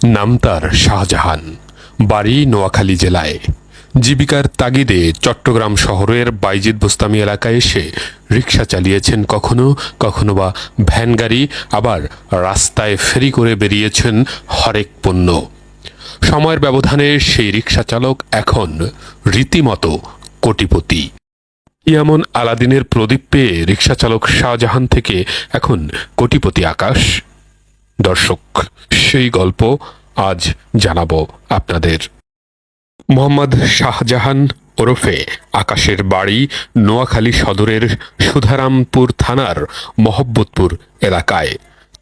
নাম তার শাহজাহান, বাড়ি নোয়াখালী জেলায়। জীবিকার তাগিদে চট্টগ্রাম শহরের বাইজিদ বোস্তামি এলাকায় এসে রিকশা চালিয়েছেন, কখনো কখনো বা ভ্যান গাড়ি, আবার রাস্তায় ফেরি করে বেরিয়েছেন হরেক পণ্য। সময়ের ব্যবধানে সেই রিকশা চালক এখন রীতিমতো কোটিপতি। কি এমন আলাদিনের প্রদীপ পেয়ে রিকশা চালক শাহজাহান থেকে এখন কোটিপতি আকাশ? দর্শক, সেই গল্প আজ জানাবো আপনাদের। মোহাম্মদ শাহজাহান ওরফে আকাশের বাড়ি নোয়াখালী সদরের সুধারামপুর থানার মহব্বতপুর এলাকায়।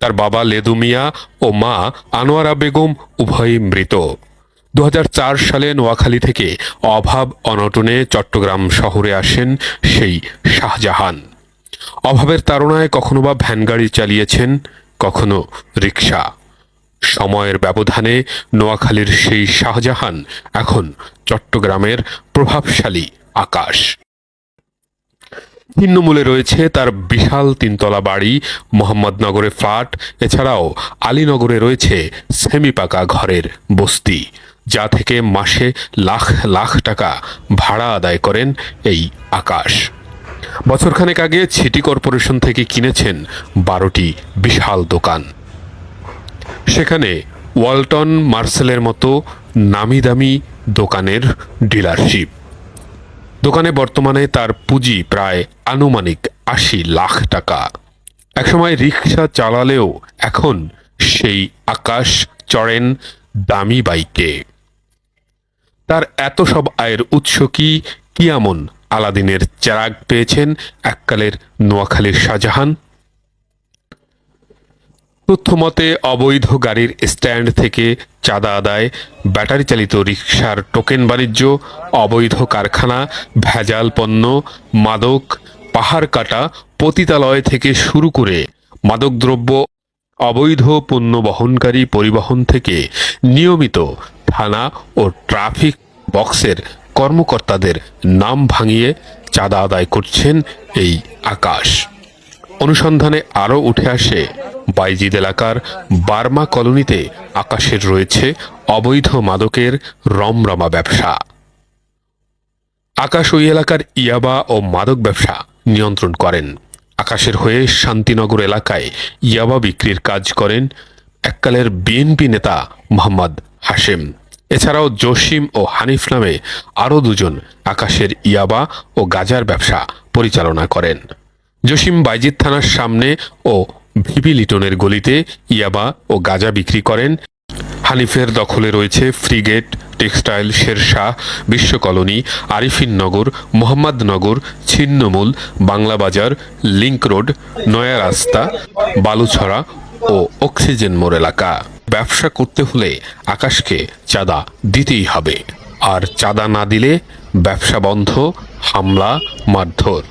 তার বাবা লেদু মিয়া ও মা আনোয়ারা বেগম উভয়ই মৃত। 2004 সালে নোয়াখালী থেকে অভাব অনটনে চট্টগ্রাম শহরে আসেন সেই শাহজাহান। অভাবের তাড়নায় কখনো বা ভ্যান গাড়ি চালিয়েছেন, কখনো রিকশা। সময়ের ব্যবধানে নোয়াখালীর সেই শাহজাহান এখন চট্টগ্রামের প্রভাবশালী আকাশ। ছিন্নমূলে রয়েছে তার বিশাল 3তলা বাড়ি, মোহাম্মদনগরে ফ্ল্যাট, এছাড়াও আলীনগরে রয়েছে সেমিপাকা ঘরের বস্তি, যা থেকে মাসে লাখ লাখ টাকা ভাড়া আদায় করেন এই আকাশ। বছরখানেক আগে সিটি কর্পোরেশন থেকে কিনেছেন 12টি বিশাল দোকান। সেখানে ওয়ালটন, মার্সেলের মতো নামি দামি দোকানের ডিলারশিপ। দোকানে বর্তমানে তার পুঁজি প্রায় আনুমানিক 80 লাখ টাকা। একসময় রিকশা চালালেও এখন সেই আকাশ চড়েন দামি বাইকে। তার এত সব আয়ের উৎস কি? কি এমন আলাদিনের চেরাগ পেয়েছেন এককালের নোয়াখালীর শাহজাহান? তথ্যমতে অবৈধ গাড়ির স্ট্যান্ড থেকে চাঁদা আদায়, ব্যাটারি চালিত রিকশার টোকেন বাণিজ্য, অবৈধ কারখানা, ভেজাল পণ্য, মাদক, পাহাড় কাটা, পতিতালয় থেকে শুরু করে মাদকদ্রব্য, অবৈধ পণ্য বহনকারী পরিবহন থেকে নিয়মিত থানা ও ট্রাফিক বক্সের কর্মকর্তাদের নাম ভাঙিয়ে চাঁদা আদায় করছেন এই আকাশ। অনুসন্ধানে আরও উঠে আসে বাইজিদ এলাকার বার্মা কলোনিতে আকাশের রয়েছে অবৈধ মাদকের রমরমা ব্যবসা। আকাশ ওই এলাকার ইয়াবা ও মাদক ব্যবসা নিয়ন্ত্রণ করেন। আকাশের হয়ে শান্তিনগর এলাকায় ইয়াবা বিক্রির কাজ করেন এককালের বিএনপি নেতা মোহাম্মদ হাশেম। এছাড়াও জসিম ও হানিফ নামে আরও দুজন আকাশের ইয়াবা ও গাজার ব্যবসা পরিচালনা করেন। জসিম বাইজিদ থানার সামনে ও ভিপি লিটনের গলিতে ইয়াবা ও গাজা বিক্রি করেন। হানিফের দখলে রয়েছে ফ্রিগেট, টেক্সটাইল, শেরশাহ, বিশ্ব কলোনি, আরিফিননগর, মোহাম্মদনগর, ছিন্নমূল, বাংলা বাজার, লিংক রোড, নয়া রাস্তা, বালুছড়া ও অক্সিজেন মোড় এলাকা। ব্যবসা করতে হলে আকাশকে চাঁদা দিতেই হবে, আর চাঁদা না দিলে ব্যবসা বন্ধ, হামলা, মারধর।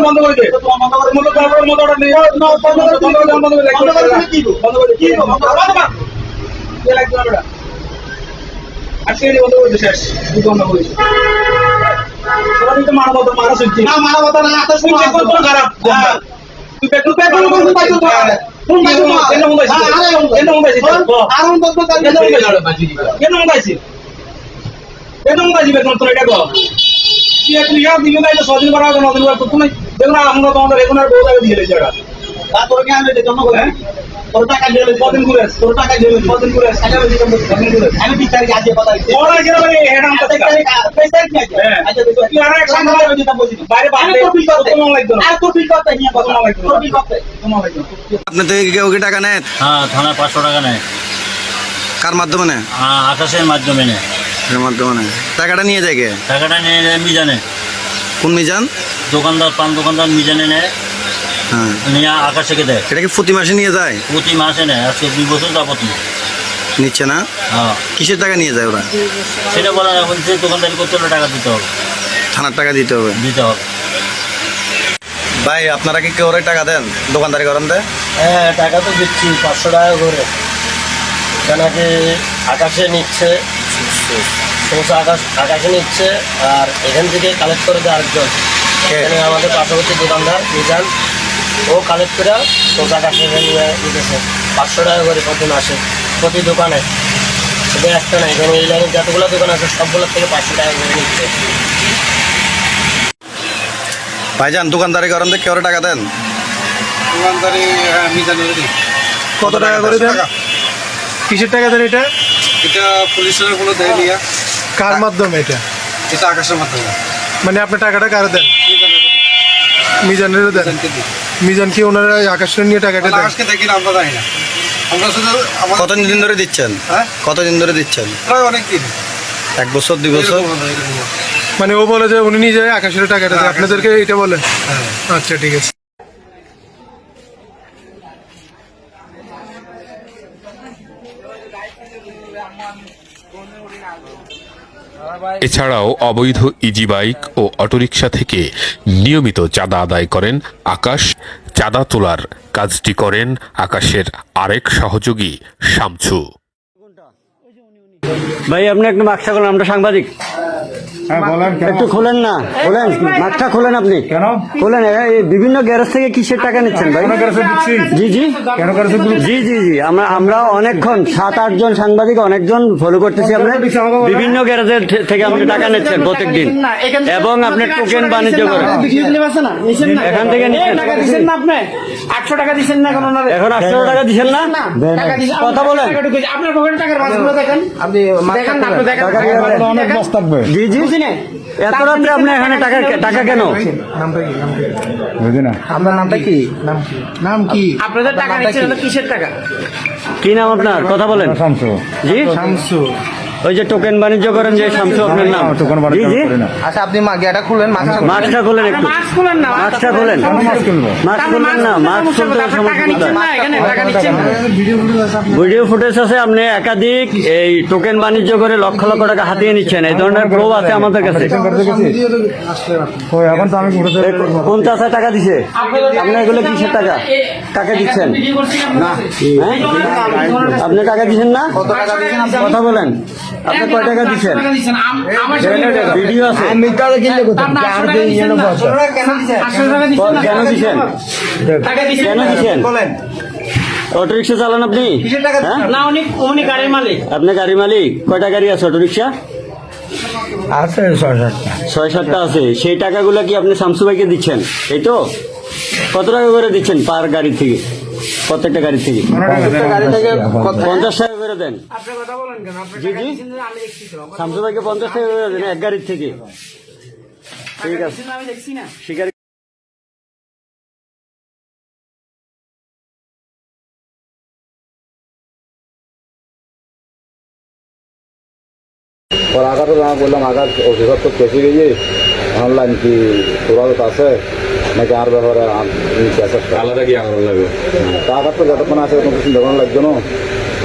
বন্ধ করেছে বন্ধ করেছে বন্ধ করে শেষ বন্ধ করেছে। মানবতা মারা শুনছি না, মানবতা না খারাপ। আপনাদের টাকা নেন? হ্যাঁ, থানায় 500 টাকা নেয়। কার মাধ্যমে নেন? আকাশের মাধ্যমে নেয়। মাধ্যমে নেন। টাকাটা নিয়ে যায় কে? টাকাটা নিয়ে নেয় মিজানে। কোন মিজান? দোকানদার, পান দোকানদার মিজানে নেয়। হ্যাঁ। নিয়ে আকাশ থেকে দেয়। এটা কি প্রতি মাসে নিয়ে যায়? প্রতি মাসে নেয়, আজকে 2 বছর যাবত নেয়। নিচ্ছে না? হ্যাঁ, কিসের টাকা নিয়ে যায় ওরা? সেটা বলার এখন যে দোকানদারি করতে হলে টাকা দিতে হবে। থানার টাকা দিতে হবে। ভাই আপনারা কি কেউ টাকা দেন? দোকানদারি করেন দেয়? হ্যাঁ, টাকা তো দিচ্ছি 500 টাকা করে। কেনাকে আকাশে নিচ্ছে, সমস্ত আকাশে নিচ্ছে, আর এখান থেকে কালেক্ট করে দেয় আরেকজন। এখানে আমাদের পার্শ্ববর্তী দোকানদার মিজান, ও কালেক্ট করে সমস্ত আকাশে নিয়ে নিতেছে 500 টাকা করে প্রতি মাসে, প্রতি দোকানে। শুধু একটা না, এখানে এই লাইনের যতগুলো দোকান আছে সবগুলোর থেকে 500 টাকা করে নিচ্ছে। ভাইজান দোকানদারি করেন দেয়, কেউ টাকা দেন? দোকানদারি মিজানের দিই। কত টাকা করে দেন? কিসের টাকা দেন এটা? এটা পুলিশের কোনো দেয় নিয়া, কার মাধ্যমে এটা? এটা আকাশের মাধ্যমে। মানে আপনি টাকাটা কারে দেন? মিজানেরও দেন? মিজানকে দিই। মিজান কি ওনারা আকাশের নিয়ে টাকাটা দেন? আকাশকে দেখি না, আমরা জানি না। আমরা শুধু আমাদের কতদিন ধরে দিচ্ছেন? হ্যাঁ, কতদিন ধরে দিচ্ছেন? প্রায় অনেক দিন। 1 বছর 2 বছর? এরকম। মানে ও বলে যে উনি নিজে আকাশের টাকাটা দেয়, হ্যাঁ, আপনাদেরকে এটা বলে? হ্যাঁ। আচ্ছা, ঠিক আছে। এছাড়াও অবৈধ ইজি বাইক ও অটোরিকশা থেকে নিয়মিত চাঁদা আদায় করেন আকাশ। চাঁদা তোলার কাজটি করেন আকাশের আরেক সহযোগী শামছু। ভাই আপনি একটু মাস্কটা খোলেন, আমরা সাংবাদিক। একটু খোলেন না, খোলেন মাস্কটা খোলেন আপনি। কেন খোলেন? এই বিভিন্ন গ্যারেজ থেকে কিসের টাকা নিচ্ছেন ভাই? জি জি জি জি জি আমরা অনেকক্ষণ 7-8 জন সাংবাদিক অনেকজন ফলো করতেছি। আমরা বিভিন্ন গ্যারেজের থেকে আপনি টাকা নিচ্ছেন প্রত্যেকদিন, এবং আপনি টোকেন বাণিজ্য করেন এখান থেকে নিচ্ছেন। $800 টাকা দিচ্ছেন না এখন? এখন 800 টাকা দিচ্ছেন না? কথা বলেন। আপনার পকেটে টাকার মাছগুলো দেখেন, অনেক মাছ থাকবে। জি জি, এত রাত্রে আপনি এখানে টাকা কেন? আপনার নামটা কি? নাম কি? আপনাদের টাকা নিচ্ছেন হলো কিসের টাকা? কি নাম আপনার? কথা বলেন। জি, শামসু। ওই যে টোকেন বাণিজ্য করেন যে শামসু আপনার নাম? জি জি। আচ্ছা, আপনি মাগিয়াটা খুলেন, মাস্কটা খোলেন একটু। মাস্ক খুলেন না, মাস্কটা খোলেন। মাস্ক খুলবেন না, মাস্ক খুলতে টাকা নিচ্ছেন না, এখানে টাকা নিচ্ছেন না। ভিডিও ফুটেজ আছে, আপনি একাধিক এই টোকেন বাণিজ্য করে লক্ষ লক্ষ টাকা হাতিয়ে নিচ্ছেন। এই ধরনের প্রুফ আছে আমাদের কাছে। কোন চাষায় টাকা দিছে? আপনি এগুলো কিসের টাকা? কাকে দিচ্ছেন? হ্যাঁ? আপনি টাকা দিচ্ছেন না? কথা বলেন। আপনি কয় টাকা দিচ্ছেন? ভিডিও আছে। কেন দিচ্ছেন? কেন দিচ্ছেন? অটোরিক্সা চালান আপনি? হ্যাঁ? না, উনি গাড়ির মালিক। আপনি গাড়ি মালিক? কয়টা গাড়ি আছে অটোরিক্সা? আছে 6-7টা আছে। সেই টাকাগুলো কি আপনি শামসু ভাইকে দিচ্ছেন? এই তো? কত টাকা করে দিচ্ছেন পার গাড়ি থেকে? প্রত্যেকটা গাড়ি থেকে 50 টাকা করে দেন। জি জি, শামসু ভাইকে 50 টাকা করে দেন এক গাড়ির থেকে। ঠিক আছে, শিকারি। और आगा तो जहाँ बोललाम आगा অফিসার তো কেসে গিয়ে অনলাইন কি তোরা তো আছে নাকি আর ব্যাপারে আলাদা কি আমার লাগবে টাকা তো যতক্ষণ আছে তখন চিন্তা করার লাগবে না।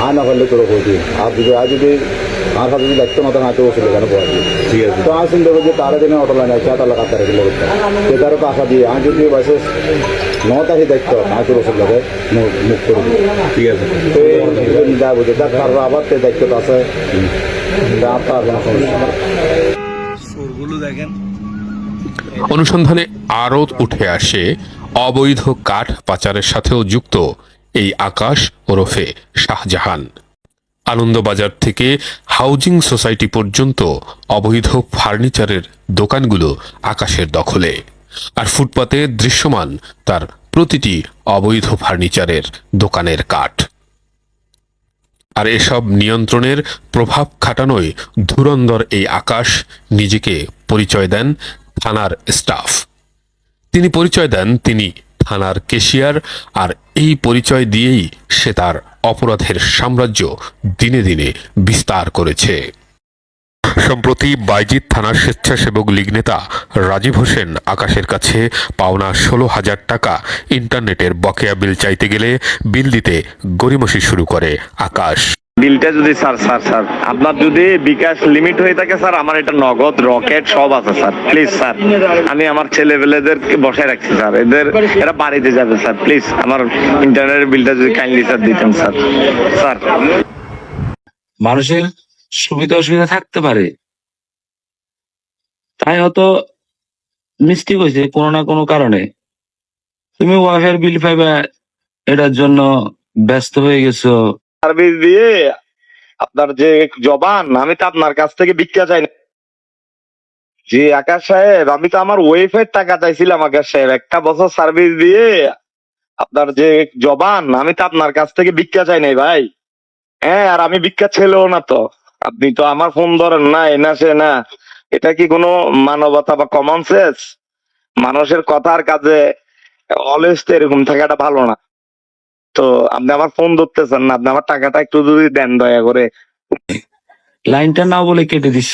আয় না পারলে তোরা কইছি, আর যদি আমার সাথে যদি দেখতো না তখন আগে বসে কেন পড়া ঠিক আছে। তো আমি চিন্তা করছি তারা দিনে অটো লাইন আছে তাহলে কাতারে গেলে সে তারও তো আশা দিয়ে আমি যদি বাসে 9 তারিখে দেখতো আগে বসে লাগে মুখ করে ঠিক আছে। তো যা বুঝে তার আবার দায়িত্ব আছে। অনুসন্ধানে আরও উঠে আসে অবৈধ কাঠ পাচারের সাথেও যুক্ত এই আকাশ ওরফে শাহজাহান। আনন্দবাজার থেকে হাউজিং সোসাইটি পর্যন্ত অবৈধ ফার্নিচারের দোকানগুলো আকাশের দখলে, আর ফুটপাতে দৃশ্যমান তার প্রতিটি অবৈধ ফার্নিচারের দোকানের কাঠ। আর এসব নিয়ন্ত্রণের প্রভাব খাটানোয় ধুরন্ধর এই আকাশ নিজেকে পরিচয় দেন থানার স্টাফ। তিনি পরিচয় দেন তিনি থানার ক্যাশিয়ার, আর এই পরিচয় দিয়েই সে তার অপরাধের সাম্রাজ্য দিনে দিনে বিস্তার করেছে। সম্প্রতি বাইজিদ থানার স্বেচ্ছাসেবক লীগ নেতা রাজীব হোসেন আকাশের কাছে পাওনা 16,000 টাকা ইন্টারনেটের বকেয়া বিল চাইতে গেলে বিল দিতে গড়িমসি শুরু করে আকাশ। বিলটা যদি স্যার আপনার যদি বিকাশ লিমিট হয়ে থাকে স্যার, আমার এটা নগদ রকেট সব আছে স্যার, প্লিজ স্যার আমি আমার ছেলেপেলেদেরকে বসায় রাখছি স্যার, এরা বাড়িতে যাবে স্যার, প্লিজ আমার ইন্টারনেটের বিলটা যদি কাইন্ডলি স্যার দিতেন স্যার। মানুষের সুবিধা অসুবিধা থাকতে পারে, তাই হয়তো মিস্টেক হয়েছে কোনো না কোনো কারণে, তুমি ওয়াইফাই বিল পাইবা এটার জন্য ব্যস্ত হয়ে গেছো। সার্ভিস দিয়ে আপনার যে জবান, আমি তো আপনার কাছ থেকে ভিক্ষা চাই না। জি আকাশ সাহেব, আমি তো আমার ওয়াইফাই টাকা চাইছিলাম আকাশ সাহেব, একটা বছর সার্ভিস দিয়ে আপনার যে জবান, আমি তো আপনার কাছ থেকে ভিক্ষা চাই নাই ভাই। হ্যাঁ, আর আমি ভিক্ষা ছেলেও না তো, আপনি তো আমার ফোন ধরেন না, এনা সে না, এটা কি কোনো মানবতা বা কমন সেন্স? মানুষের কথার কাজে অলওয়েজ তো এরকম থাকাটা ভালো না। তো আপনি আমার ফোন ধরতেছেন না, আপনি আমার টাকাটা একটু যদি দেন দয়া করে। লাইনটা না বলে কেটে দিচ্ছ,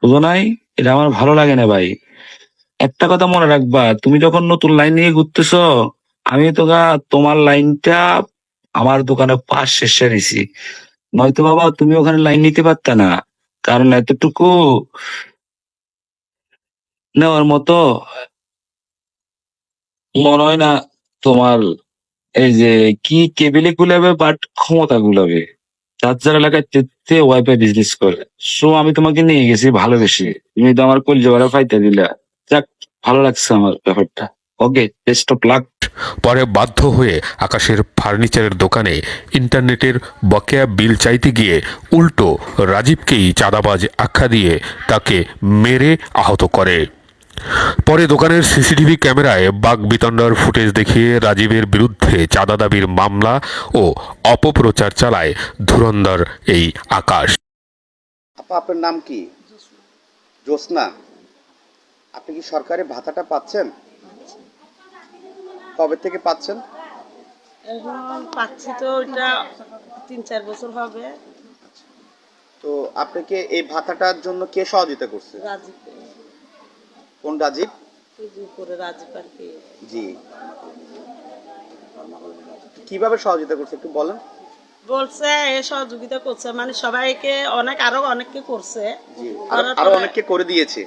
বুঝো নাই? এটা আমার ভালো লাগে না ভাই। একটা কথা মনে রাখবা, তুমি যখন নতুন লাইন নিয়ে ঘুরতেছ, আমি তো তোমার লাইনটা আমার দোকানে পাশ শেষে নিছি, নয়তো বাবা তুমি ওখানে লাইন নিতে পারত না, কারণ এতটুকু নেওয়ার মতো মনে হয় না তোমার এই যে কি কেবিলে গুলাবে, বাট ক্ষমতা গুলাবে। যার যার এলাকায় ওয়াইফাই বিজনেস করে, সো আমি তোমাকে নিয়ে গেছি ভালোবেসে, তুমি তো আমার কলজোড়া ফাইতে দিলা। যাক, ভালো লাগছে আমার ব্যাপারটা। ওকে, বেস্ট অফ লাক। পরে বাধ্য হয়ে আকাশের ফার্নিচারের দোকানে ইন্টারনেটের বকেয়া বিল চাইতে গিয়ে উল্টো রাজীবকেই চাঁদাবাজ আখ্যা দিয়ে তাকে মেরে আহত করে। পরে দোকানের সিসিটিভি ক্যামেরায় বাকবিতণ্ডার ফুটেজ দেখিয়ে রাজীবের বিরুদ্ধে চাঁদা দাবির মামলা ও অপপ্রচার চালায় ধুরন্ধর এই আকাশ। আপনার নাম কি? জ্যোৎস্না। আপনি কি সরকারি ভাতাটা পাচ্ছেন? কবে থেকে পাচ্ছেন? এখন পাচ্ছি তো, এটা 3-4 বছর হবে। তো আপনাকে এই ভাতাটার জন্য কে সহযোগিতা করছে? রাজীব। কোন রাজীব? উপরে রাজীব আর কি। জি, কিভাবে সহযোগিতা করছে একটু বলেন। বলছে এ সহযোগিতা করছে, মানে সবাইকে আরো অনেককে করছে, আরো অনেককে করে দিয়েছে।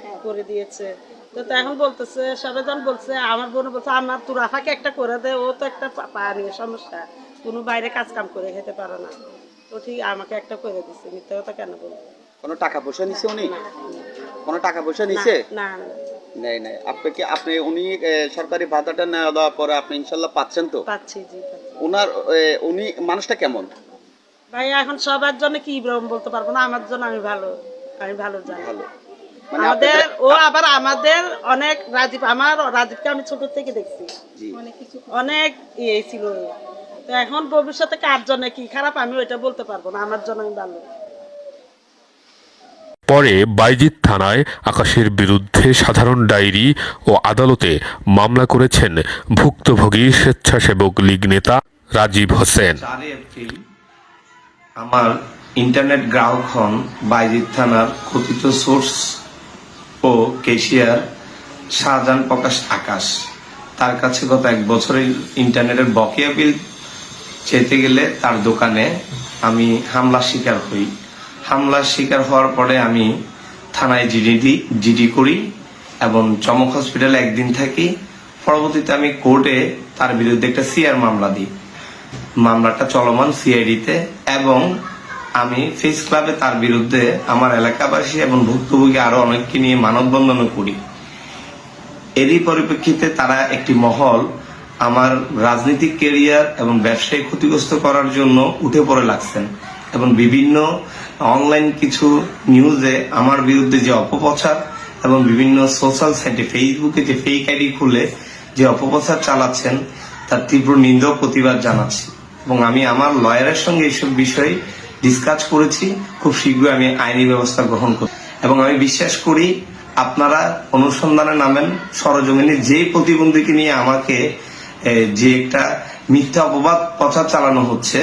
তো এখন বলতেছে, সবাই যখন বলছে, আমার বোন বলছে আমার তুরাফাকে একটা করে দে, ও তো একটা পারে সমস্যা, কোনো বাইরে কাজ কাম করে খেতে পারে না, তো ঠিক আমাকে একটা করে দিচ্ছে। মিথ্যা কথা কেন বলবো? কোনো টাকা পয়সা নিছে উনি? কোনো টাকা পয়সা নিছে? না। নাই। আপনি উনি সরকারি ভাতাটা নেওয়া দেওয়ার পরে আপনি ইনশাল্লাহ পাচ্ছেন তো? পাচ্ছি, জি। উনি মানুষটা কেমন ভাই? এখন সবার জন্য কি বলতে পারবো না, আমার জন্য আমি ভালো জানি। মানে আমাদের অনেক রাজীবকে আমি ছোট থেকে দেখছি, অনেক ইয়ে ছিল। তো এখন ভবিষ্যতে কার জন্য কি খারাপ আমি ওইটা বলতে পারবো না, আমার জন্য আমি ভালো। পরে বাইজিদ থানায় আকাশের বিরুদ্ধে সাধারণ ডায়েরি ও আদালতে মামলা করেছেন ভুক্তভোগী স্বেচ্ছাসেবক লীগ নেতা রাজীব হোসেন। 4 এপ্রিল আমার ইন্টারনেট গ্রাহক হন বাইজিদ থানার কথিত সোর্স ও ক্যাশিয়ার শাহজাহান প্রকাশ আকাশ। তার কাছে গত 1 বছরের ইন্টারনেটের বকেয়া বিল চেতে গেলে তার দোকানে আমি হামলার শিকার হই। হামলার শিকার হওয়ার পরে আমি থানায় জিডি করি এবং চমক হসপিটালে 1 দিন থাকি। পরবর্তীতে আমি কোর্টে তার বিরুদ্ধে একটা সিআর মামলা দিই। মামলাটা চলমান সিআইডিতে, এবং আমি ফেস ক্লাবে তার বিরুদ্ধে আমার এলাকাবাসী এবং ভুক্তভোগী আরো অনেককে নিয়ে মানববন্ধন করি। এরই পরিপ্রেক্ষিতে তারা একটি মহল আমার রাজনৈতিক ক্যারিয়ার এবং ব্যবসায় ক্ষতিগ্রস্ত করার জন্য উঠে পড়ে লাগছেন, এবং বিভিন্ন অনলাইন কিছু নিউজে আমার বিরুদ্ধে যে অপপ্রচার এবং বিভিন্ন সোশ্যাল সাইটে ফেসবুকে যে ফেক আইডি খুলে যে অপপ্রচার চালাচ্ছেন, তার তীব্র নিন্দা ও প্রতিবাদ জানাচ্ছি। এবং আমি আমার লয়ারের সঙ্গে এইসব বিষয়ে ডিসকাস করেছি, খুব শীঘ্রই আমি আইনি ব্যবস্থা গ্রহণ করি। এবং আমি বিশ্বাস করি আপনারা অনুসন্ধানে নামেন, সরজমিনে যে প্রতিবন্ধীকে নিয়ে আমাকে যে একটা মিথ্যা অপবাদ প্রচার চালানো হচ্ছে,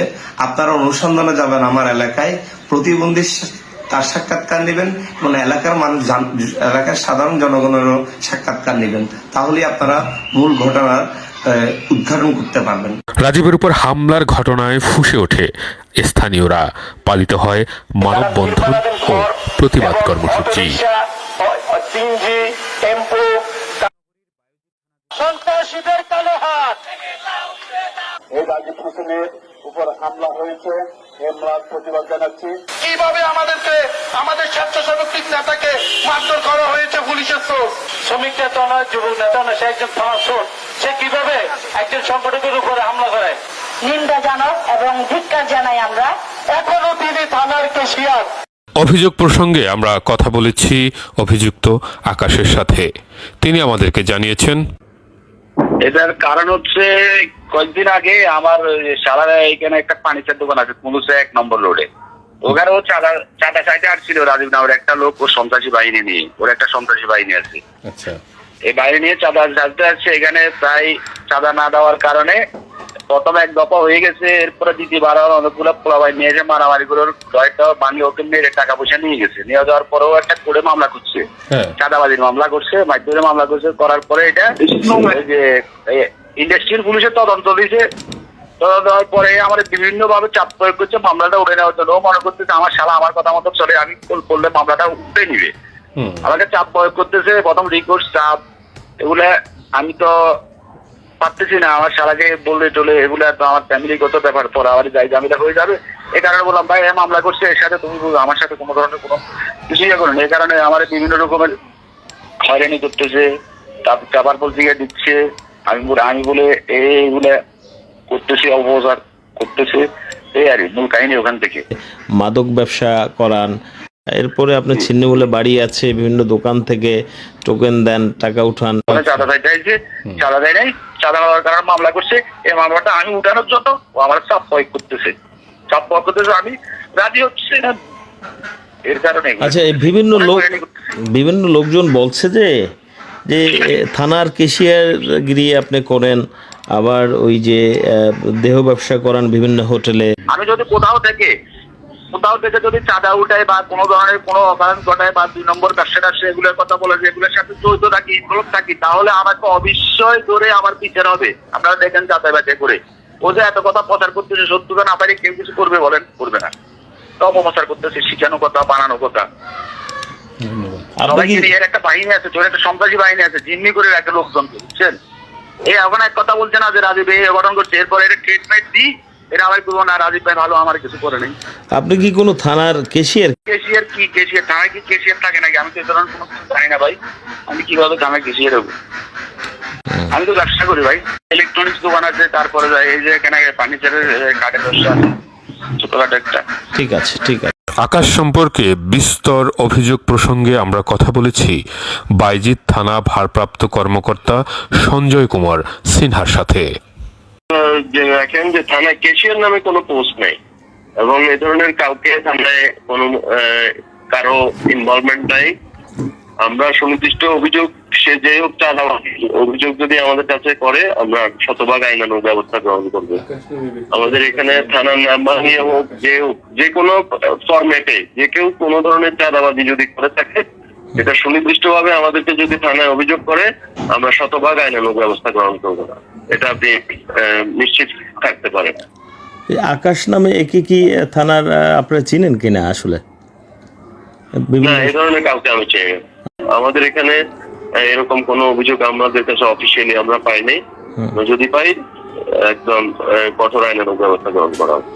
আপনারা অনুসন্ধানে যাবেন আমার এলাকায় প্রতিবন্ধীর তার সাক্ষাৎকার নেবেন এবং এলাকার মানুষ এলাকার সাধারণ জনগণেরও সাক্ষাৎকার নেবেন, তাহলে আপনারা মূল ঘটনার উদ্ঘাটন করতে পারবেন। রাজীবের উপর হামলার ঘটনায় ফুঁসে ওঠে স্থানীয়রা, পালিত হয় মানববন্ধন ও প্রতিবাদ কর্মসূচি। সন্ত্রাসীদের কালো হাত, এই রাজীব হোসেনের উপর হামলা হয়েছে, হামলার প্রতিবাদ জানাচ্ছি। কিভাবে আমাদের স্বেচ্ছাসেবক নেতাকে মারধর করা হয়েছে পুলিশের সোর্স। শ্রমিক নেতা নয়, যুবক নেতা নয়, সে একজন থানার সোর্স। সে কিভাবে একজন সংগঠকের উপরে হামলা করে? নিন্দা জানাও এবং ধিক্কার জানাই আমরা। এখনো তিনি থানার ক্যাশিয়ার। অভিযোগ প্রসঙ্গে আমরা কথা বলেছি অভিযুক্ত আকাশের সাথে। তিনি আমাদেরকে জানিয়েছেন, এটার কারণ হচ্ছে কয়েকদিন আগে আমার সারা এখানে একটা ফার্নিচার দোকান আছে পুলুসে 1 নম্বর রোডে। ওখানেও চাঁদা চাইতে আসছিল রাজীব নামের একটা লোক, ওর সন্ত্রাসী বাহিনী নিয়ে, ওর একটা সন্ত্রাসী বাহিনী আছে। আচ্ছা, এই বাহিনী নিয়ে চাঁদা চাইতে আসছে। এখানে প্রায় চাঁদা না দেওয়ার কারণে প্রথমে 1 দফা হয়ে গেছে, এরপরে দ্বিতীয়বার অনেকগুলো পোলাবাই নিয়ে এসে মারামারি করে কয়েকটা বানিয়ে ওকে মেরে টাকা পয়সা নিয়ে গেছে। নিয়ে যাওয়ার পরেও একটা কোর্টে মামলা করছে, চাঁদাবাজির মামলা করছে, মাধ্যমে মামলা করছে। করার পরে এটা যে ইন্ডাস্ট্রিয়াল পুলিশের তদন্ত দিয়েছে। তদন্ত দেওয়ার পরে আমার বিভিন্ন ভাবে চাপ প্রয়োগ করছে মামলাটা উঠে নেওয়ার জন্য। মনে করতেছে আমার শালা আমার কথা মতো চলে, আমি করলে মামলাটা উঠে নিবে। আমাকে চাপ প্রয়োগ করতেছে, প্রথম রিকোর্স চাপ, এগুলা আমি তো পারতেছি না। আমার শালাকে বললে চলে, এগুলা তো আমার ফ্যামিলিগত ব্যাপার, পরে আমার যাই জামিলা হয়ে যাবে। এই কারণে বললাম ভাই মামলা করছে, এর সাথে তুমি আমার সাথে কোনো ধরনের কোনো কিছু ইয়ে করো না। এই কারণে আমার বিভিন্ন রকমের হয়রানি করতেছে, চাপার পর দিকে দিচ্ছে। আমি বলে এইগুলা করতেছি, অপপ্রচার করতেছে, এই আর মূল কাহিনী ওখান থেকে। মাদক ব্যবসা করান, এরপরে আপনার ছিন্নমূলে বাড়ি আছে, বিভিন্ন দোকান থেকে টোকেন দেন, টাকা উঠান। চাঁদা চাইছে, চাঁদা দেয় নাই, চাঁদা নেওয়ার কারণে মামলা করছে। এই মামলাটা আমি উঠানোর জন্য ও আমার চাপ প্রয়োগ করতেছে, আমি রাজি হচ্ছে না এর কারণে। আচ্ছা, বিভিন্ন লোকজন বলছে যে থানার ক্যাশিয়ারগিরি আপনি করেন, আবার ওই যে দেহ ব্যবসা করান বিভিন্ন হোটেলে। আমি যদি কোথাও থেকে যদি চাঁদা উঠায় বা কোনো ধরনের কোনো অকারণ ঘটায় বা 2 নম্বর ব্যবসা এগুলোর কথা বলে, এগুলোর সাথে জড়িত থাকি, ইনভলভ থাকি, তাহলে আমাকে অবশ্যই ধরে আমার বিচার হবে। আপনারা দেখেন যাতায়াত বাজে করে ও যে এত কথা প্রচার করতেছে, সত্যতা না পারে কেউ কিছু করবে বলেন? করবে না। তো অপপ্রচার করতেছে, শিখানো কথা, বানানো কথা। এর একটা বাহিনী আছে, তোর একটা সন্ত্রাসী বাহিনী আছে, জিম্মি করে রাখে লোকজন, বুঝছেন? এই এখন এক কথা বলছে না যে রাজীব এই অঘটন করছে, এরপরে এটা ট্রিটমেন্ট দিই, এটা আবার করবো না রাজীব ভাই ভালো, আমার কিছু করে নেই। আপনি কি কোনো থানার ক্যাশিয়ার? ক্যাশিয়ার থানায় কি ক্যাশিয়ার থাকে নাকি? আমি তো এই ধরনের কোনো কিছু জানি না ভাই। আমি কিভাবে থানায় ক্যাশিয়ার হবো? আমি তো ব্যবসা করি ভাই, ইলেকট্রনিক্স দোকান আছে, তারপরে এই যে এখানে ফার্নিচারের কাঠের ব্যবসা আছে, ছোটখাটো একটা। ঠিক আছে, ঠিক আছে। আকাশ সম্পর্কে বিস্তর অভিযোগ প্রসঙ্গে আমরা কথা বলেছি বাইজিদ থানা ভারপ্রাপ্ত কর্মকর্তা সঞ্জয় কুমার সিনহার সাথে। দেখেন যে থানায় ক্যাশিয়ার নামে কোনো পোস্ট নেই এবং এই ধরনের কাউকে থানায় কোনো কারো ইনভলভমেন্ট নাই। আমরা সুনির্দিষ্ট অভিযোগ, সে যে হোক চাঁদাবাজি অভিযোগ যদি আমাদের কাছে করে, আমরা শতভাগ আইনানুগ ব্যবস্থা গ্রহণ করবো। আমাদের এখানে থানার নাম্বার নিয়ে হোক, যে কোনো ফরম্যাটে যে কেউ কোনো ধরনের চাঁদাবাজি যদি করে থাকে, এটা সুনির্দিষ্ট ভাবে আমাদেরকে যদি থানায় অভিযোগ করে, আমরা শতভাগ আইনানুগ ব্যবস্থা গ্রহণ করবো না, এটা আপনি নিশ্চিত থাকতে পারেন। আকাশ নামে একে কি থানার আপনারা চিনেন কিনা? আসলে না, এই ধরনের কাউকে আমি চাই। আমাদের এখানে এরকম কোনো অভিযোগ আমাদের কাছে অফিসিয়ালি আমরা পাই নাই। যদি পাই, একদম কঠোর আইনানুগ ব্যবস্থা গ্রহণ করা হবে।